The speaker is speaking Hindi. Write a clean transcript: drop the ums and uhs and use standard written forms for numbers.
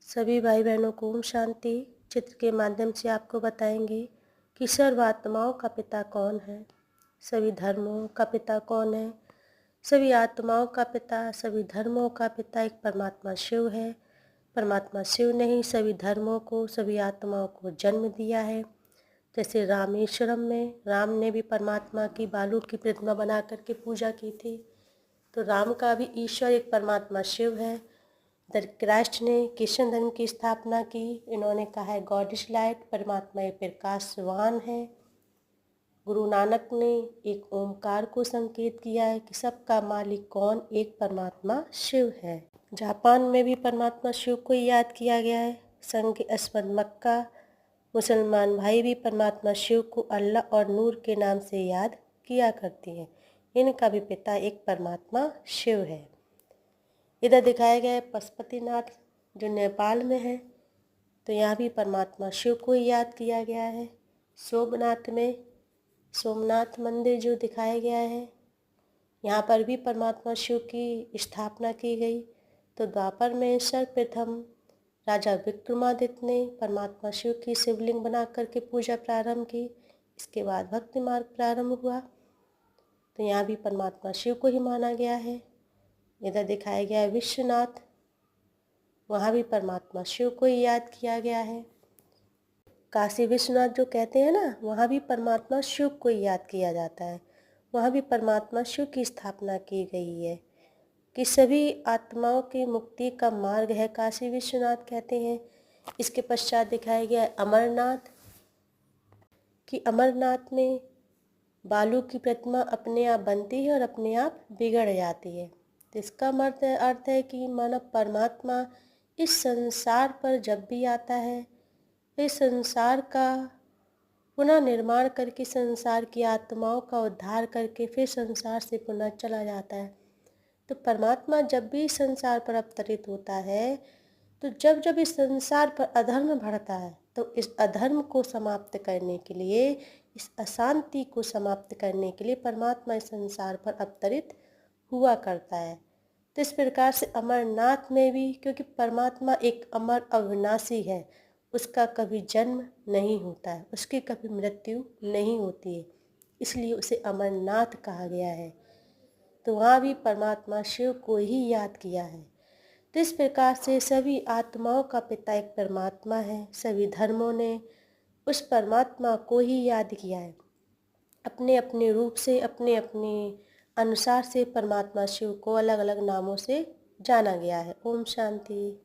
सभी भाई बहनों को ओम शांति। चित्र के माध्यम से आपको बताएंगे कि सर्व आत्माओं का पिता कौन है, सभी धर्मों का पिता कौन है। सभी आत्माओं का पिता, सभी धर्मों का पिता एक परमात्मा शिव है। परमात्मा शिव ने ही सभी धर्मों को, सभी आत्माओं को जन्म दिया है। जैसे रामेश्वरम में राम ने भी परमात्मा की बालू की प्रतिमा बना करके पूजा की थी, तो राम का भी ईश्वर एक परमात्मा शिव है। इधर क्राइस्ट ने क्रिश्चियन धर्म की स्थापना की। इन्होंने कहा है गॉड इज लाइट, परमात्मा एक प्रकाशवान है। गुरु नानक ने एक ओमकार को संकेत किया है कि सबका मालिक कौन, एक परमात्मा शिव है। जापान में भी परमात्मा शिव को याद किया गया है। संघ अस्मद मक्का मुसलमान भाई भी परमात्मा शिव को अल्लाह और नूर के नाम से याद किया करती हैं। इनका भी पिता एक परमात्मा शिव है। इधर दिखाया गया है पशुपतिनाथ जो नेपाल में है, तो यहाँ भी परमात्मा शिव को याद किया गया है। सोमनाथ में सोमनाथ मंदिर जो दिखाया गया है, यहाँ पर भी परमात्मा शिव की स्थापना की गई। तो द्वापर में सर्वप्रथम राजा विक्रमादित्य ने परमात्मा शिव की शिवलिंग बना करके पूजा प्रारंभ की। इसके बाद भक्ति मार्ग प्रारंभ हुआ, तो यहाँ भी परमात्मा शिव को ही माना गया है। इधर दिखाया गया है विश्वनाथ, वहाँ भी परमात्मा शिव को ही याद किया गया है। काशी विश्वनाथ जो कहते हैं ना, वहाँ भी परमात्मा शिव को ही याद किया जाता है। वहाँ भी परमात्मा शिव की स्थापना की गई है कि सभी आत्माओं की मुक्ति का मार्ग है, काशी विश्वनाथ कहते हैं। इसके पश्चात दिखाया गया है अमरनाथ, कि अमरनाथ में बालू की प्रतिमा अपने आप बनती है और अपने आप बिगड़ जाती है। तो इसका अर्थ है कि मानव परमात्मा इस संसार पर जब भी आता है, इस संसार का पुनः निर्माण करके संसार की आत्माओं का उद्धार करके फिर संसार से पुनः चला जाता है। तो परमात्मा जब भी इस संसार पर अवतरित होता है, तो जब जब इस संसार पर अधर्म बढ़ता है, तो इस अधर्म को समाप्त करने के लिए, इस अशांति को समाप्त करने के लिए परमात्मा इस संसार पर अवतरित हुआ करता है। तो इस प्रकार से अमरनाथ में भी, क्योंकि परमात्मा एक अमर अविनाशी है, उसका कभी जन्म नहीं होता है, उसकी कभी मृत्यु नहीं होती है, इसलिए उसे अमरनाथ कहा गया है। तो वहाँ भी परमात्मा शिव को ही याद किया है। तो इस प्रकार से सभी आत्माओं का पिता एक परमात्मा है। सभी धर्मों ने उस परमात्मा को ही याद किया है। अपने अपने रूप से, अपने अपने अनुसार से परमात्मा शिव को अलग अलग नामों से जाना गया है। ओम शांति।